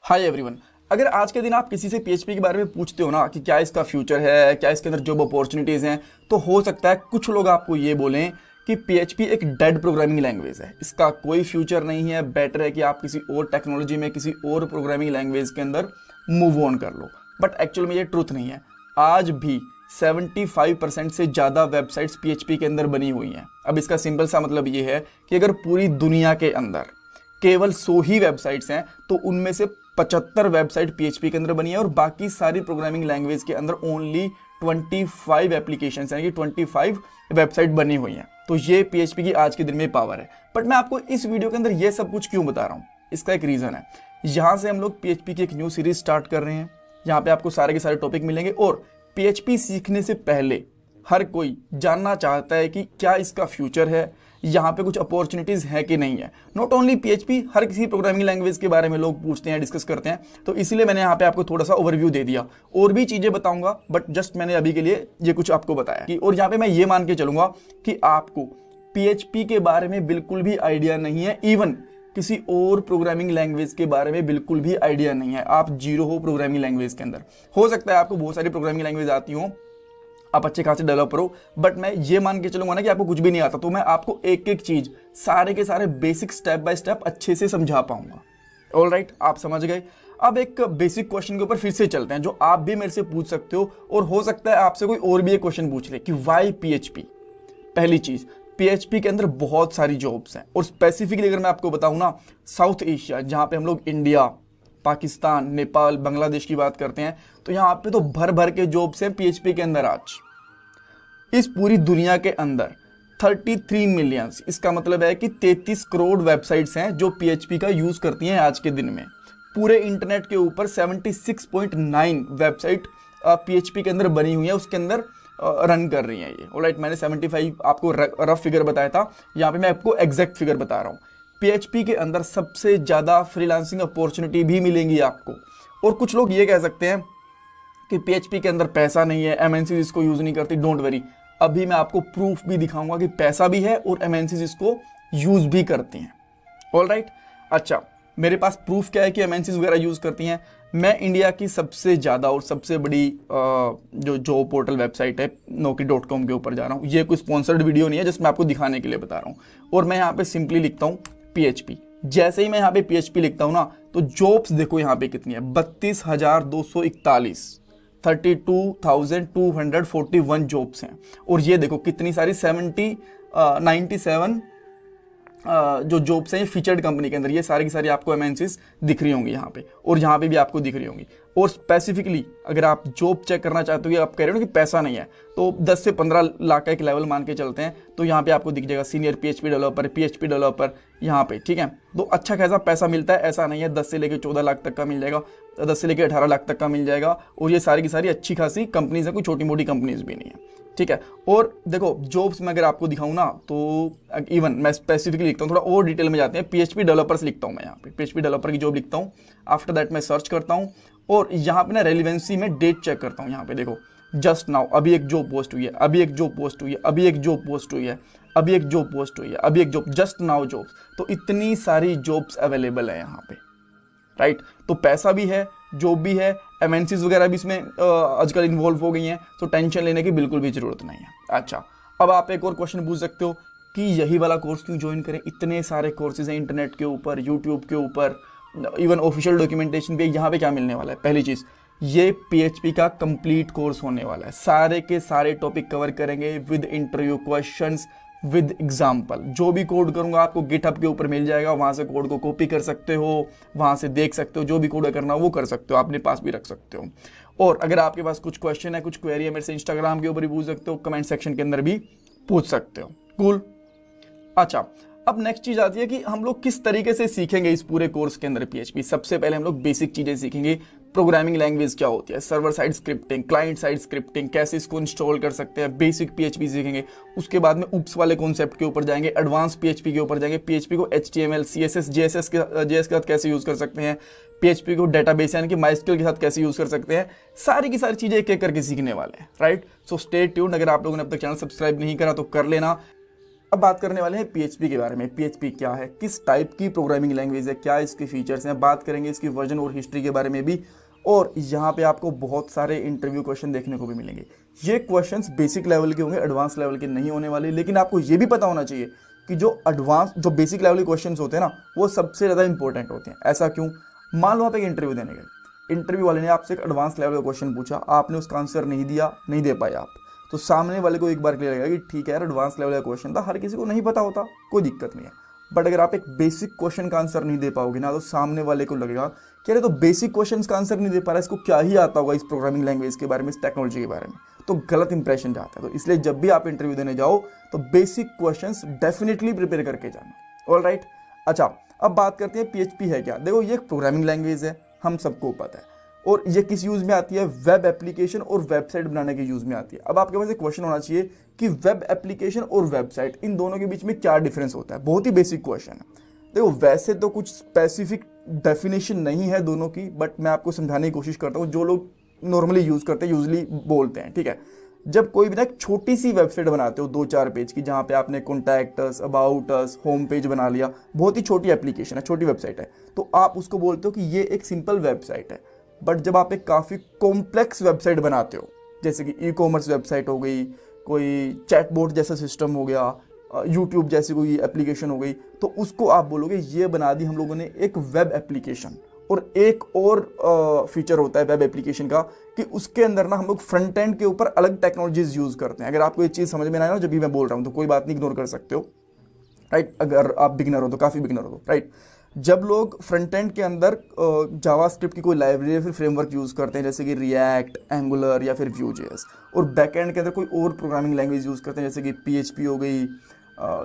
Hi everyone. अगर आज के दिन आप किसी से पीएचपी के बारे में पूछते हो ना कि क्या इसका फ्यूचर है, क्या इसके अंदर जॉब अपॉर्चुनिटीज़ हैं, तो हो सकता है कुछ लोग आपको ये बोलें कि पीएचपी एक डेड प्रोग्रामिंग लैंग्वेज है, इसका कोई फ्यूचर नहीं है, बेटर है कि आप किसी और टेक्नोलॉजी में किसी और प्रोग्रामिंग लैंग्वेज के अंदर मूव ऑन कर लो। बट एक्चुअल में ये ट्रुथ नहीं है। आज भी 75% से ज़्यादा वेबसाइट्स पीएचपी के अंदर बनी हुई हैं। अब इसका सिंपल सा मतलब ये है कि अगर पूरी दुनिया के अंदर केवल 100 ही वेबसाइट्स हैं तो उनमें से 75 वेबसाइट पीएचपी के अंदर बनी है और बाकी सारी प्रोग्रामिंग लैंग्वेज के अंदर ओनली 25 एप्लीकेशंस यानी कि 25 वेबसाइट बनी हुई हैं। तो ये पीएचपी की आज के दिन में पावर है। बट मैं आपको इस वीडियो के अंदर ये सब कुछ क्यों बता रहा हूँ, इसका एक रीज़न है। यहाँ से हम लोग पीएचपी की एक न्यू सीरीज स्टार्ट कर रहे हैं। यहाँ पे आपको सारे के सारे टॉपिक मिलेंगे और पीएचपी सीखने से पहले हर कोई जानना चाहता है कि क्या इसका फ्यूचर है, यहाँ पे कुछ अपॉर्चुनिटीज़ है कि नहीं है। नॉट ओनली पीएचपी, हर किसी प्रोग्रामिंग लैंग्वेज के बारे में लोग पूछते हैं, डिस्कस करते हैं। तो इसीलिए मैंने यहाँ पे आपको थोड़ा सा ओवरव्यू दे दिया। और भी चीज़ें बताऊंगा बट जस्ट मैंने अभी के लिए ये कुछ आपको बताया कि, और यहाँ पे मैं ये मान के चलूंगा कि आपको पीएचपी के बारे में बिल्कुल भी आइडिया नहीं है, इवन किसी और प्रोग्रामिंग लैंग्वेज के बारे में बिल्कुल भी आइडिया नहीं है, आप जीरो हो प्रोग्रामिंग लैंग्वेज के अंदर। हो सकता है आपको बहुत सारी प्रोग्रामिंग लैंग्वेज आती हो, आप अच्छे खासे डेवलपर हो, बट मैं ये मान के चलूंगा ना कि आपको कुछ भी नहीं आता, तो मैं आपको एक एक चीज सारे के सारे बेसिक स्टेप बाय स्टेप अच्छे से समझा पाऊंगा। ऑलराइट, आप समझ गए। अब एक बेसिक क्वेश्चन के ऊपर फिर से चलते हैं जो आप भी मेरे से पूछ सकते हो और हो सकता है आपसे कोई और भी एक क्वेश्चन पूछ ले कि वाई पीएचपी। पहली चीज, पीएचपी के अंदर बहुत सारी जॉब्स हैं और स्पेसिफिकली अगर मैं आपको बताऊं ना, साउथ एशिया जहां पे हम लोग इंडिया, पाकिस्तान, नेपाल, बांग्लादेश की बात करते हैं, तो यहाँ पे तो भर भर के जॉब्स हैं पीएचपी के अंदर। आज इस पूरी दुनिया के अंदर 33 मिलियंस, इसका मतलब है कि 33 करोड़ वेबसाइट्स हैं जो पीएचपी का यूज करती हैं आज के दिन में। पूरे इंटरनेट के ऊपर 76.9 वेबसाइट पीएचपी के अंदर बनी हुई है, उसके अंदर रन कर रही हैं ये। ऑलराइट, मैंने 75 आपको रफ फिगर बताया था, यहाँ पे मैं आपको एग्जैक्ट फिगर बता रहा हूँ। पीएचपी के अंदर सबसे ज़्यादा फ्रीलांसिंग अपॉर्चुनिटी भी मिलेंगी आपको। और कुछ लोग ये कह सकते हैं कि पीएचपी के अंदर पैसा नहीं है, एमएनसीज इसको यूज़ नहीं करती। डोंट वरी, अभी मैं आपको प्रूफ भी दिखाऊंगा कि पैसा भी है और एमएनसीज इसको यूज़ भी करती हैं। ऑलराइट, अच्छा, मेरे पास प्रूफ क्या है कि एमएनसीज वगैरह यूज़ करती हैं। मैं इंडिया की सबसे ज़्यादा और सबसे बड़ी जो जॉब पोर्टल वेबसाइट है naukri.com के ऊपर जा रहा हूँ। ये कोई स्पॉन्सर्ड वीडियो नहीं है, जस्ट मैं आपको दिखाने के लिए बता रहा हूँ। और मैं यहाँ पे सिंपली लिखता हूँ पीएचपी। जैसे ही मैं यहाँ पे पीएचपी लिखता हूँ ना, तो जॉब्स देखो यहाँ पे कितनी है, 32,241, 32,241 जॉब्स हैं। और ये देखो कितनी सारी 97 जो जॉब्स हैं फीचर्ड कंपनी के अंदर, ये सारी की सारी आपको एमएनसीज दिख रही होंगी यहाँ पे, और यहाँ पे भी आपको दिख रही होंगी। और स्पेसिफिकली अगर आप जॉब चेक करना चाहते हो, आप कह रहे हो कि पैसा नहीं है, तो 10 से 15 लाख का एक लेवल मान के चलते हैं, तो यहाँ पे आपको दिख जाएगा सीनियर पीएचपी डेवलपर यहाँ पे, ठीक है। तो अच्छा खासा पैसा मिलता है, ऐसा नहीं है 10 से लेकर 14 लाख तक का मिल जाएगा, 10 से लेकर 18 लाख तक का मिल जाएगा। और ये सारी की सारी अच्छी खासी कंपनीज है, कोई छोटी मोटी कंपनीज भी नहीं है, ठीक है। और देखो जॉब्स में अगर आपको दिखाऊं ना, तो इवन मैं स्पेसिफिकली लिखता हूँ, थोड़ा और डिटेल में जाते हैं। पीएचपी डेवलपर्स लिखता हूँ मैं यहाँ पे, पीएचपी डेवलपर की जॉब लिखता हूँ। आफ्टर दैट मैं सर्च करता हूँ और यहाँ पे ना रेलिवेंसी में डेट चेक करता हूँ। यहाँ पे देखो जस्ट नाउ अभी एक जॉब पोस्ट हुई है, अभी एक जॉब पोस्ट हुई है, अभी एक जॉब पोस्ट हुई है, अभी एक जॉब पोस्ट हुई है, अभी एक जॉब, जस्ट नाउ जॉब्स। तो इतनी सारी जॉब्स अवेलेबल है यहाँ पे, राइट। तो पैसा भी है, जॉब भी है, एमएनसीज वगैरह भी इसमें आजकल इन्वॉल्व हो गई हैं, तो टेंशन लेने की बिल्कुल भी जरूरत नहीं है। अच्छा, अब आप एक और क्वेश्चन पूछ सकते हो कि यही वाला कोर्स क्यों ज्वाइन करें, इतने सारे कोर्सेज हैं इंटरनेट के ऊपर, यूट्यूब के ऊपर, इवन ऑफिशियल डॉक्यूमेंटेशन पे, यहाँ पे क्या मिलने वाला है। पहली चीज़, ये पीएचपी का कंप्लीट कोर्स होने वाला है, सारे के सारे टॉपिक कवर करेंगे with interview questions, with example. जो भी कोड करूंगा आपको गिटहब के ऊपर मिल जाएगा, वहां से कोड को कॉपी कर सकते हो, वहां से देख सकते हो, जो भी कोड करना हो वो कर सकते हो, अपने पास भी रख सकते हो। और अगर आपके पास कुछ क्वेश्चन है, कुछ क्वेरी है, मेरे से इंस्टाग्राम के ऊपर भी पूछ सकते हो, कमेंट सेक्शन के अंदर भी पूछ सकते हो। कूल। अच्छा, अब नेक्स्ट चीज आती है कि हम लोग किस तरीके से सीखेंगे इस पूरे कोर्स के अंदर पीएचपी। सबसे पहले हम लोग बेसिक चीजें सीखेंगे। प्रोग्रामिंग लैंग्वेज क्या होती है, server side scripting, client side scripting, कैसे इसको इंस्टॉल कर सकते हैं, बेसिक पीएचपी सीखेंगे। उसके बाद में उप्स वाले कॉन्सेप्ट के ऊपर जाएंगे, एडवांस पीएचपी के ऊपर जाएंगे, पीएचपी को एचटीएमएल, सीएसएस, जेएस के साथ कैसे यूज कर सकते हैं, पीएचपी को डेटाबेस यानी कि माइस्क्यूएल के साथ कैसे यूज कर सकते हैं। सारी की सारी चीजें एक एक करके सीखने वाले हैं, राइट। So stay tuned. अगर आप लोगों ने अब तक चैनल सब्सक्राइब नहीं करा तो कर लेना। अब बात करने वाले हैं PHP के बारे में। PHP क्या है, किस टाइप की प्रोग्रामिंग लैंग्वेज है, क्या इसके फीचर्स हैं, बात करेंगे इसकी वर्जन और हिस्ट्री के बारे में भी। और यहाँ पे आपको बहुत सारे इंटरव्यू क्वेश्चन देखने को भी मिलेंगे। ये क्वेश्चंस बेसिक लेवल के होंगे, एडवांस लेवल के नहीं होने वाले। लेकिन आपको ये भी पता होना चाहिए कि जो बेसिक लेवल के क्वेश्चंस होते हैं ना, वो सबसे ज़्यादा इंपॉर्टेंट होते हैं। ऐसा क्यों? मान लो आप एक इंटरव्यू देने गए, इंटरव्यू वाले ने आपसे एक एडवांस लेवल का क्वेश्चन पूछा, आपने उसका आंसर नहीं दिया, नहीं दे पाए आप, तो सामने वाले को एक बार क्लियर लगेगा कि ठीक है यार, एडवांस लेवल का क्वेश्चन था, हर किसी को नहीं पता होता, कोई दिक्कत नहीं है। बट अगर आप एक बेसिक क्वेश्चन का आंसर नहीं दे पाओगे ना, तो सामने वाले को लगेगा कि अरे तो बेसिक क्वेश्चंस का आंसर नहीं दे पा रहा है, इसको क्या ही आता होगा इस प्रोग्रामिंग लैंग्वेज के बारे में, इस टेक्नोलॉजी के बारे में। तो गलत इंप्रेशन जाता है। तो इसलिए जब भी आप इंटरव्यू देने जाओ तो बेसिक क्वेश्चंस डेफिनेटली प्रिपेयर करके जाना। All right. अच्छा, अब बात करते हैं PHP है क्या। देखो, ये एक प्रोग्रामिंग लैंग्वेज है, हम सबको पता है, और ये किस यूज में आती है? वेब एप्लीकेशन और वेबसाइट बनाने के यूज में आती है। अब आपके पास एक क्वेश्चन होना चाहिए कि वेब एप्लीकेशन और वेबसाइट, इन दोनों के बीच में क्या डिफरेंस होता है। बहुत ही बेसिक क्वेश्चन है। देखो, वैसे तो कुछ स्पेसिफिक डेफिनेशन नहीं है दोनों की, बट मैं आपको समझाने की कोशिश करता हूँ, जो लोग नॉर्मली यूज करते हैं, यूजली बोलते हैं। ठीक है, जब कोई भी ना एक छोटी सी वेबसाइट बनाते हो 2-4 पेज की, जहाँ पे आपने contact us, about us, home page बना लिया, बहुत ही छोटी एप्लीकेशन है, छोटी वेबसाइट है, तो आप उसको बोलते हो कि ये एक सिंपल वेबसाइट है। बट जब आप एक काफ़ी कॉम्प्लेक्स वेबसाइट बनाते हो, जैसे कि ई-कॉमर्स वेबसाइट हो गई, कोई चैटबॉट जैसा सिस्टम हो गया, यूट्यूब जैसी कोई एप्लीकेशन हो गई, तो उसको आप बोलोगे ये बना दी हम लोगों ने एक वेब एप्लीकेशन। और एक और फीचर होता है वेब एप्लीकेशन का कि उसके अंदर ना हम लोग फ्रंट एंड के ऊपर अलग टेक्नोलॉजीज यूज़ करते हैं। अगर आपको ये चीज़ समझ में ना आए ना जब भी मैं बोल रहा हूँ, तो कोई बात नहीं, इग्नोर कर सकते हो। राइट, अगर आप बिगिनर हो तो, काफ़ी बिगिनर हो तो। राइट, जब लोग फ्रंट एंड के अंदर जावास्क्रिप्ट की कोई लाइब्रेरी या फिर फ्रेमवर्क यूज़ करते हैं, जैसे कि रिएक्ट, एंगुलर या फिर Vue.js, और बैक एंड के अंदर कोई और प्रोग्रामिंग लैंग्वेज यूज़ करते हैं, जैसे कि PHP हो गई,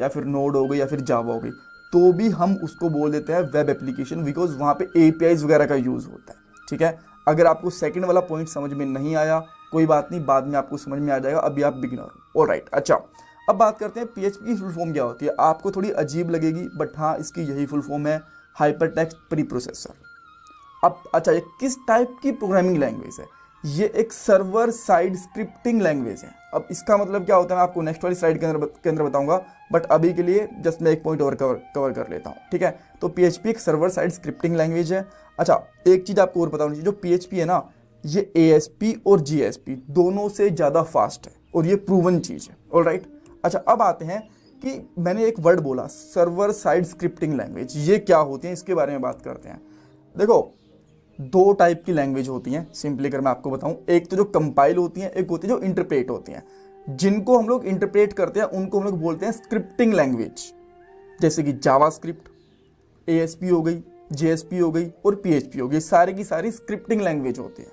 या फिर नोड हो गई, या फिर जावा हो गई, तो भी हम उसको बोल देते हैं वेब एप्लीकेशन, बिकॉज वहाँ पे APIs वगैरह का यूज़ होता है। ठीक है, अगर आपको सेकंड वाला पॉइंट समझ में नहीं आया, कोई बात नहीं, बाद में आपको समझ में आ जाएगा, अभी आप बिगिनर हो। ऑलराइट। अच्छा, अब बात करते हैं PHP की फुल फॉर्म क्या होती है। आपको थोड़ी अजीब लगेगी, बट हाँ, इसकी यही फुल फॉर्म है, हाइपरटेक्स्ट प्री प्रोसेसर। अब अच्छा, ये किस टाइप की प्रोग्रामिंग लैंग्वेज है? ये एक सर्वर साइड स्क्रिप्टिंग लैंग्वेज है। अब इसका मतलब क्या होता है, मैं आपको नेक्स्ट वाली स्लाइड के अंदर बताऊंगा, बट अभी के लिए जस्ट मैं एक पॉइंट और कवर कर लेता हूँ। ठीक है, तो PHP एक सर्वर साइड स्क्रिप्टिंग लैंग्वेज है। अच्छा, एक चीज़ आपको और पता होनी चाहिए, जो PHP है ना, ये ASP और GSP दोनों से ज़्यादा फास्ट है, और ये प्रूवन चीज़ है। ऑलराइट। अच्छा, अब आते हैं कि मैंने एक वर्ड बोला, सर्वर साइड स्क्रिप्टिंग लैंग्वेज, ये क्या होती है, इसके बारे में बात करते हैं। देखो, 2 टाइप की लैंग्वेज होती हैं, सिंपली अगर मैं आपको बताऊं। एक तो जो कंपाइल होती हैं, एक होती है जो इंटरप्रेट होती हैं। जिनको हम लोग इंटरप्रेट करते हैं उनको हम लोग बोलते हैं स्क्रिप्टिंग लैंग्वेज, जैसे कि जावास्क्रिप्ट, ASP हो गई, JSP हो गई और PHP हो गई, सारी की सारी स्क्रिप्टिंग लैंग्वेज होती है।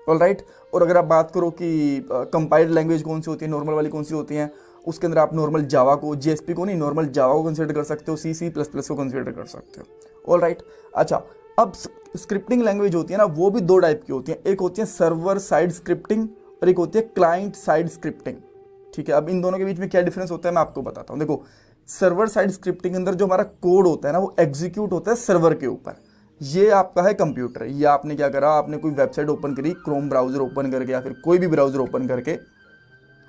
ऑलराइट। और अगर आप बात करो कि कंपाइल्ड लैंग्वेज कौन सी होती है, नॉर्मल वाली कौन सी होती हैं, उसके अंदर आप नॉर्मल जावा को, JSP को नहीं, नॉर्मल जावा को कंसिडर कर सकते हो, C++ को कंसिडर कर सकते हो। ऑलराइट। अच्छा, अब स्क्रिप्टिंग लैंग्वेज होती है ना, वो भी 2 टाइप की होती हैं। एक होती है सर्वर साइड स्क्रिप्टिंग और एक होती है क्लाइंट साइड स्क्रिप्टिंग। ठीक है, अब इन दोनों के बीच में क्या डिफरेंस होता है मैं आपको बताता हूँ। देखो, सर्वर साइड स्क्रिप्टिंग के अंदर जो हमारा कोड होता है ना, वो एग्जीक्यूट होता है सर्वर के ऊपर। ये आपका है कंप्यूटर, ये आपने क्या करा, आपने कोई वेबसाइट ओपन करी, क्रोम ब्राउजर ओपन करके या फिर कोई भी ब्राउजर ओपन करके,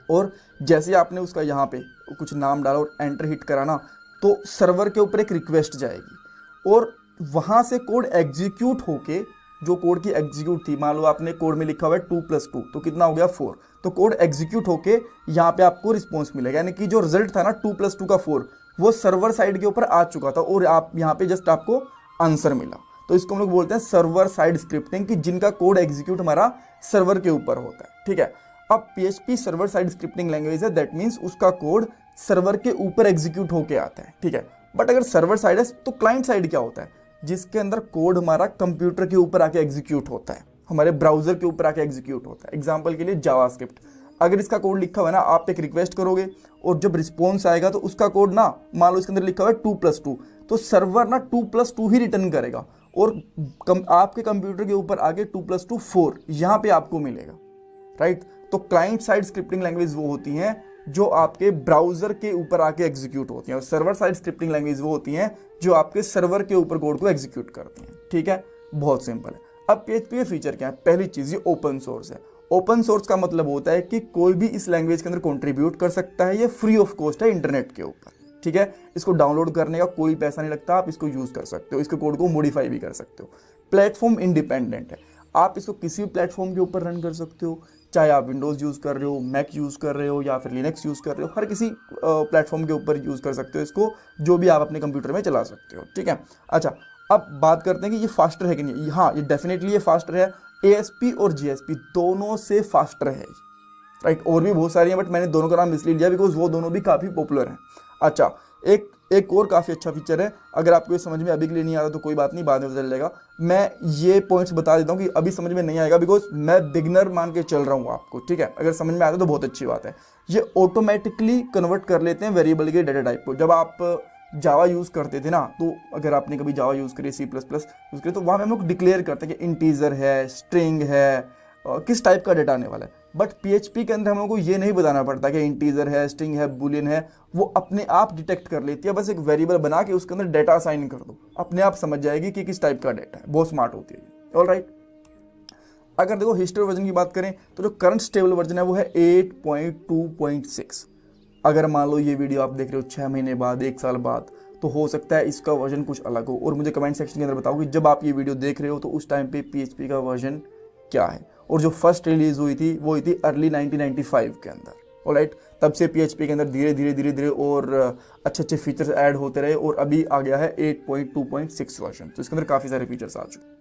और जैसे आपने उसका यहाँ पे कुछ नाम डाला और एंटर हिट करा ना, तो सर्वर के ऊपर एक रिक्वेस्ट जाएगी और वहाँ से कोड एग्जीक्यूट होके, जो कोड की एग्जीक्यूट थी, मान लो आपने कोड में लिखा हुआ है 2+2, तो कितना हो गया 4, तो कोड एग्जीक्यूट होके यहाँ पे आपको रिस्पॉन्स मिलेगा, यानी कि जो रिजल्ट था ना 2+2 का 4, वो सर्वर साइड के ऊपर आ चुका था और आप यहाँ पे जस्ट आपको आंसर मिला। तो इसको हम लोग बोलते हैं सर्वर साइड स्क्रिप्टिंग, कि जिनका कोड एग्जीक्यूट हमारा सर्वर के ऊपर होता है। ठीक है, अब PHP server side scripting language है, दैट मीन्स उसका कोड सर्वर के ऊपर एग्जीक्यूट होके आता है। ठीक है, बट अगर सर्वर साइड है तो क्लाइंट साइड क्या होता है, जिसके अंदर कोड हमारा कंप्यूटर के ऊपर आके एग्जीक्यूट होता है, हमारे ब्राउजर के ऊपर आके एग्जीक्यूट होता है। एग्जांपल के लिए जावास्क्रिप्ट, अगर इसका कोड लिखा हुआ है ना, आप एक रिक्वेस्ट करोगे और जब रिस्पॉन्स आएगा तो उसका कोड ना, मान लो इसके अंदर लिखा हुआ है 2+2, तो सर्वर ना 2+2 ही रिटर्न करेगा और आपके कंप्यूटर के ऊपर आगे 2+2 4 यहाँ पे आपको मिलेगा। राइट। तो क्लाइंट साइड स्क्रिप्टिंग लैंग्वेज वो होती हैं जो आपके ब्राउजर के ऊपर आके एग्जीक्यूट होती हैं, और सर्वर साइड स्क्रिप्टिंग लैंग्वेज वो होती हैं जो आपके सर्वर के ऊपर कोड को एग्जीक्यूट करती हैं। ठीक है, बहुत सिंपल है। अब PHP के फीचर क्या है? पहली चीज, ये ओपन सोर्स है। ओपन सोर्स का मतलब होता है कि कोई भी इस लैंग्वेज के अंदर कंट्रीब्यूट कर सकता है, ये फ्री ऑफ कॉस्ट है इंटरनेट के ऊपर। ठीक है। इसको डाउनलोड करने का कोई पैसा नहीं लगता, आप इसको यूज़ कर सकते हो, इसके कोड को मॉडिफाई भी कर सकते हो। प्लेटफॉर्म इंडिपेंडेंट है, आप इसको किसी भी प्लेटफॉर्म के ऊपर रन कर सकते हो, चाहे आप विंडोज़ यूज़ कर रहे हो, मैक यूज़ कर रहे हो या फिर लिनक्स यूज़ कर रहे हो, हर किसी प्लेटफॉर्म के ऊपर यूज़ कर सकते हो इसको, जो भी आप अपने कंप्यूटर में चला सकते हो, ठीक है। अच्छा, अब बात करते हैं कि ये फास्टर है कि नहीं। हाँ, ये डेफिनेटली ये फास्टर है, ASP और GSP दोनों से फास्टर है, राइट। और भी बहुत सारी हैं, बट मैंने दोनों का नाम इसलिए लिया बिकॉज वो दोनों भी काफ़ी पॉपुलर हैं। अच्छा, एक और काफ़ी अच्छा फीचर है, अगर आपको ये समझ में अभी के लिए नहीं आ रहा तो कोई बात नहीं, बाद में पता चलेगा। मैं ये पॉइंट्स बता देता हूँ कि अभी समझ में नहीं आएगा बिकॉज मैं बिगनर मान के चल रहा हूँ आपको, ठीक है। अगर समझ में आता है तो बहुत अच्छी बात है। ये ऑटोमेटिकली कन्वर्ट कर लेते हैं वेरिएबल के डेटा टाइप को। जब आप जावा यूज़ करते थे ना, तो अगर आपने कभी जावा यूज़ करी, C++ यूज़ करी, तो वहाँ पे हम लोग डिक्लेयर करते हैं कि इंटीजर है, स्ट्रिंग है, किस टाइप का डेटा आने वाला है। बट PHP के अंदर हम लोग को ये नहीं बताना पड़ता कि इंटीजर है, स्ट्रिंग है, बुलियन है, वो अपने आप डिटेक्ट कर लेती है। बस एक वेरिएबल बना के उसके अंदर डेटा असाइन कर दो, अपने आप समझ जाएगी कि किस टाइप का डेटा है। बहुत स्मार्ट होती है, ऑलराइट। अगर देखो हिस्ट्री वर्जन की बात करें तो जो करंट स्टेबल वर्जन है वो है 8.2.6। अगर मान लो ये वीडियो आप देख रहे हो 6 महीने बाद, 1 साल बाद, तो हो सकता है इसका वर्जन कुछ अलग हो। और मुझे कमेंट सेक्शन के अंदर बताओ कि जब आप ये वीडियो देख रहे हो तो उस टाइम पे PHP का वर्जन क्या है। और जो फर्स्ट रिलीज हुई थी वो हुई थी अर्ली 1995 के अंदर, ऑलराइट। तब से PHP के अंदर धीरे धीरे और अच्छे फीचर्स ऐड होते रहे और अभी आ गया है 8.2.6 वर्जन। तो इसके अंदर काफ़ी सारे फीचर्स आ चुके हैं।